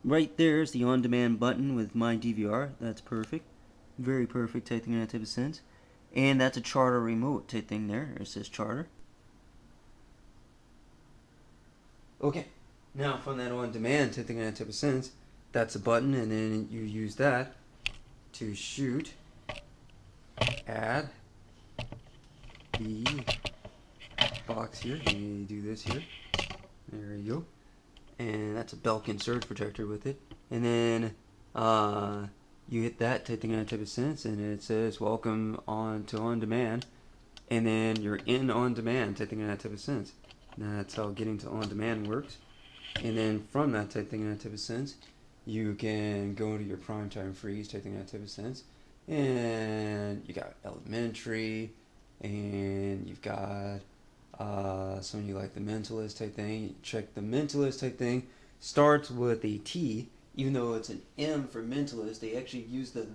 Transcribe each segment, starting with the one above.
right there is the on-demand button with my DVR. That's perfect. Very perfect type thing in that type of sense. And that's a Charter remote type thing there. It says Charter. Okay. Now from that on-demand type thing in that type of sense, that's a button, and then you use that to shoot at the box here. You do this here. There you go. And that's a Belkin surge protector with it. And then you hit that type thing in that type of sense, and it says welcome on to on demand. And then you're in on demand type thing in that type of sense. And that's how getting to on demand works. And then from that type thing in that type of sense, you can go to your primetime freeze type thing in that type of sense. And you got elementary, and you've got some of you like the mentalist type thing. You check the mentalist type thing. Starts with a T, even though it's an M for mentalist. They actually use the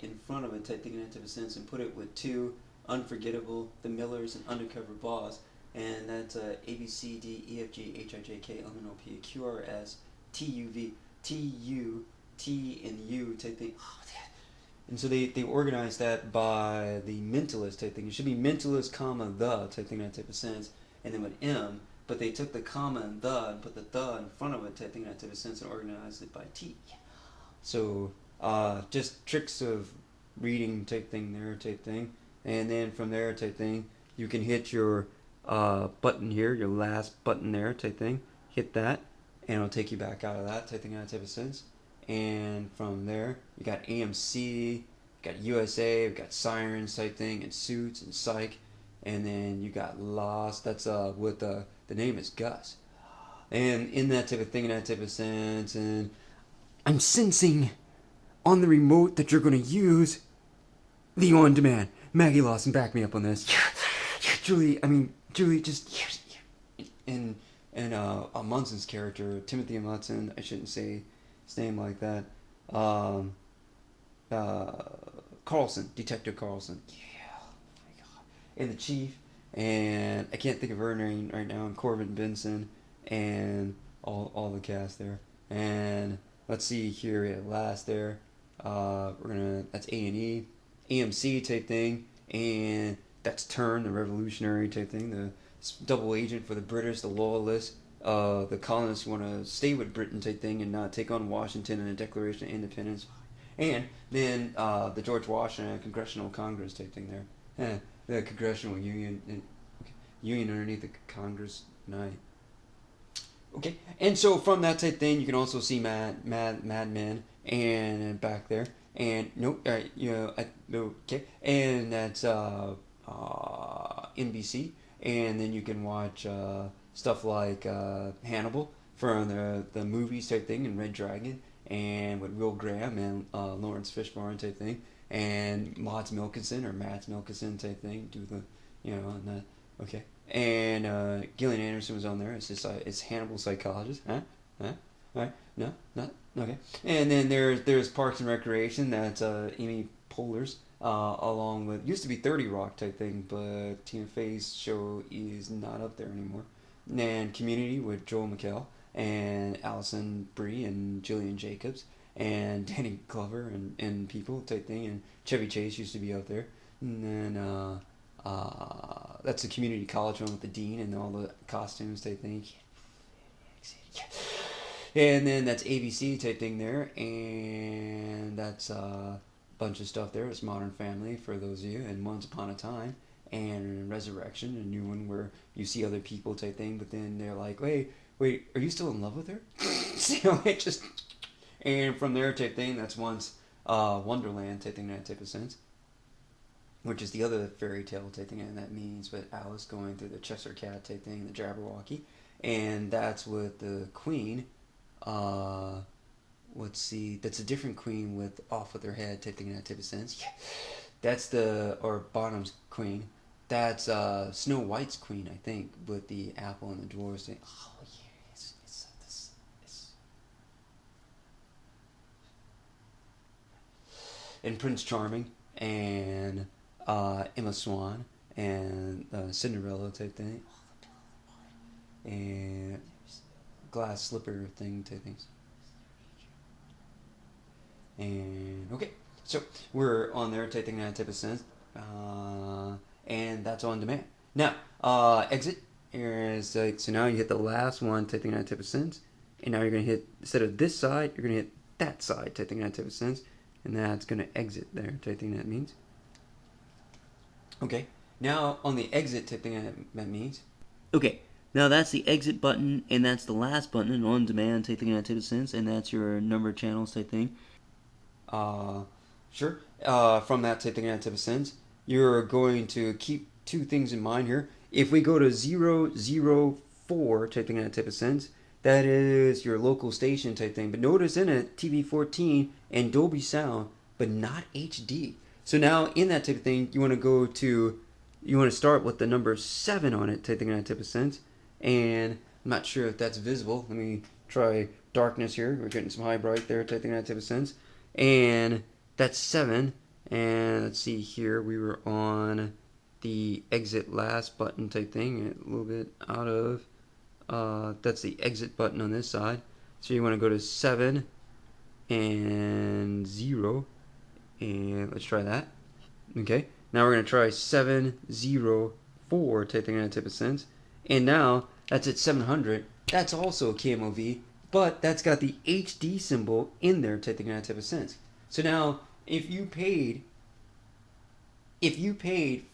in front of it type thing in that type of sense and put it with two, Unforgettable, The Millers, and Undercover Boss. And that's A B C D E F G H I J K L M N O P Q R S T U V T U T and U type thing. Oh, and so they organize that by the mentalist type thing. It should be mentalist, comma, the type thing, that type of sense, and then with M, but they took the comma and put the in front of it type thing, that type of sense, and organized it by T. So just tricks of reading type thing there type thing. And then from there type thing, you can hit your button here, your last button there type thing. Hit that, and it'll take you back out of that type thing, that type of sense. And from there, you got AMC, you got USA, you got Sirens type thing, and Suits and Psych, and then you got Lost. That's with the name is Gus, and in that type of thing, in that type of sense. And I'm sensing on the remote that you're gonna use the on demand. Maggie Lawson, back me up on this. Julie, Julie, just and Munson's character, Timothy Munson. I shouldn't say his name like that. Um, uh, Carlson, Detective Carlson. Yeah, oh my God. And the chief, and I can't think of her name right now. And Corbin Benson, and all the cast there. And let's see here at last there. That's A&E, AMC type thing, and that's Turn, the revolutionary type thing, the double agent for the British, the loyalists, the colonists who want to stay with Britain type thing and not take on Washington and a Declaration of Independence, and then the George Washington Congressional Congress type thing there, the Congressional Union, Union underneath the Congress, night. Okay, and so from that type thing, you can also see Mad Men and back there, and nope, okay, and that's NBC, and then you can watch stuff like Hannibal from the movies type thing, and Red Dragon, and with Will Graham and Lawrence Fishburne type thing, and Mads Mikkelsen type thing, do the and that. Okay, and Gillian Anderson was on there. It's Hannibal psychologist. Huh? Huh? All right. No, not okay. And then there's Parks and Recreation. That's Amy Poehler's. Along with used to be 30 Rock type thing, but Tina Fey's show is not up there anymore. And Community with Joel McHale and Allison Brie and Jillian Jacobs and Danny Glover and people type thing, and Chevy Chase used to be out there. And then that's the community college one with the dean and all the costumes type thing. And then that's ABC type thing there, and that's a bunch of stuff there. It's Modern Family for those of you, and Once Upon a Time, and Resurrection, a new one where you see other people type thing, but then they're like, wait, are you still in love with her? It just, and from there type thing, that's Once Wonderland type thing, that type of sense, which is the other fairy tale type thing, and that means with Alice going through the Cheshire Cat type thing, the Jabberwocky, and that's with the Queen. Uh, let's see, that's a different Queen with off with her head type thing, that type of sense. Yeah. That's or Bonham's Queen. That's Snow White's Queen, I think, with the apple and the dwarves thing. Oh yeah, it's and Prince Charming and Emma Swan and Cinderella type thing, and glass slipper thing type things. And okay, so we're on there taking that type of sense, and that's on demand. Now, exit is like, so now you hit the last one taking that type of sense, and now you're gonna hit, instead of this side, you're gonna hit that side taking that type of sense, and that's gonna exit there type thing that means. Okay, now on the exit type thing that means. Okay, now that's the exit button, and that's the last button, an on demand type thing in that type of sense, and that's your number of channels type thing. Sure. From that type thing that type of sense, you're going to keep two things in mind here. If we go to 004 type thing in that type of sense, that is your local station type thing. But notice in it, TV14 and Dolby Sound, but not HD. So now in that type of thing, you want to go to, you want to start with the number 7 on it type thing in that type of sense. And I'm not sure if that's visible. Let me try darkness here. We're getting some high bright there type thing in that type of sense. And that's 7. And let's see here, we were on the exit last button type thing, a little bit out of, that's the exit button on this side. So you want to go to 7 and 0, and let's try that. Okay, now we're going to try 704 type thing in that type of sense. And now that's at 700. That's also a KMOV, but that's got the HD symbol in there type thing in that type of sense. So now if you paid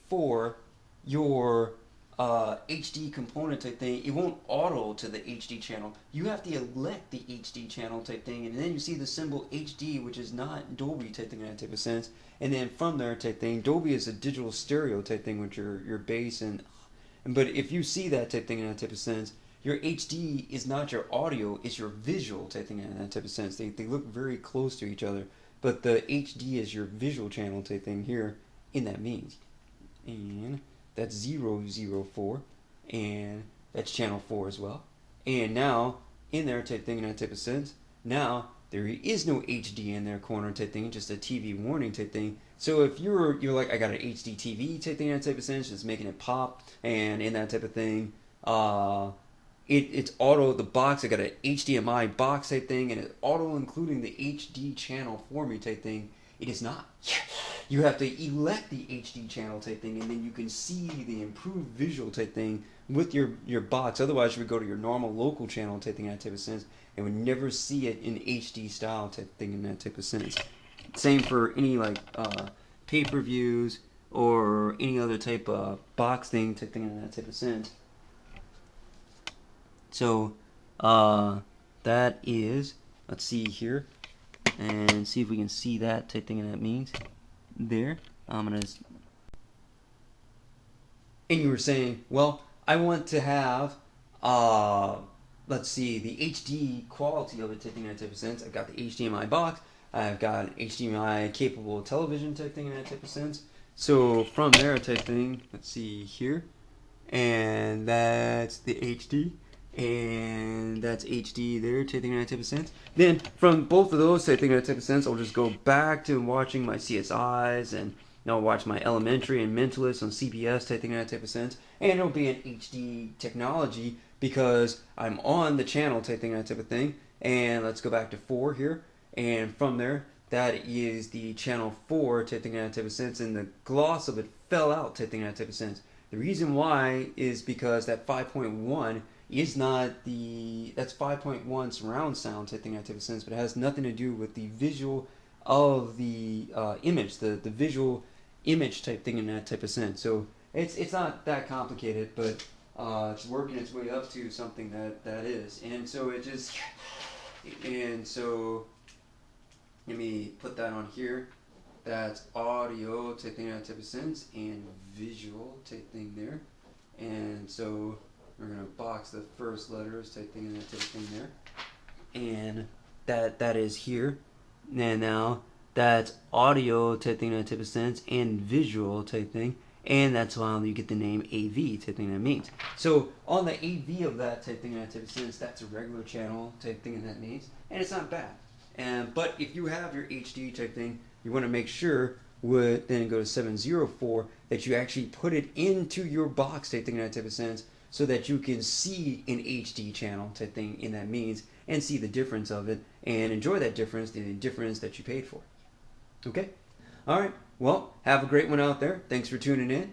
for your HD component type thing, it won't auto to the HD channel. You have to elect the HD channel type thing, and then you see the symbol HD, which is not Dolby type thing in that type of sense. And then from there type thing, Dolby is a digital stereo type thing with your bass but if you see that type thing in that type of sense, your HD is not your audio, it's your visual type thing in that type of sense. They look very close to each other, but the HD is your visual channel type thing here in that means. And that's 004, and that's channel 4 as well. And now in there type thing in that type of sense, now there is no HD in their corner type thing, just a TV warning type thing. So if you're like, I got an HD TV type thing in that type of sense, just making it pop, and in that type of thing, it's auto, the box, I got an HDMI box type thing, and it's auto including the HD channel for me type thing. It is not. You have to elect the HD channel type thing, and then you can see the improved visual type thing with your box. Otherwise, you would go to your normal local channel type thing in that type of sense, and would never see it in HD style type thing in that type of sense. Same for any like pay-per-views or any other type of box thing type thing in that type of sense. So that is, let's see here and see if we can see that type thing that means there. I'm gonna, and you were saying, well, I want to have let's see, the HD quality of it type thing in that type of sense. I've got the HDMI box, I've got an HDMI capable television type thing in that type of sense. So from there type thing, let's see here, and that's the HD, and that's HD there type thing in that type of sense. Then from both of those type thing in that type of sense, I'll just go back to watching my CSIs, and I'll watch my Elementary and Mentalist on CBS type thing in that type of sense, and it'll be an HD technology because I'm on the channel type thing, that type of thing. And let's go back to 4 here, and from there, that is the channel 4 type thing, that type of sense, and the gloss of it fell out type thing, that type of sense. The reason why is because that 5.1 is not the, that's 5.1 surround sound type thing, that type of sense, but it has nothing to do with the visual of the image, the visual image type thing in that type of sense. So it's not that complicated, but it's working its way up to something that is. And so it just, and so let me put that on here. That's audio type thing in that type of sense, and visual type thing there. And so we're gonna box the first letters type thing in that type of thing there. And that is here. And now that's audio type thing in that type of sense, and visual type thing. And that's why you get the name AV type thing that means. So on the AV of that type thing in that type of sense, that's a regular channel type thing that means, and it's not bad. But if you have your HD type thing, you want to make sure then go to 704 that you actually put it into your box type thing in that type of sense, so that you can see an HD channel type thing in that means and see the difference of it and enjoy that difference, the difference that you paid for. Okay? All right. Well, have a great one out there. Thanks for tuning in.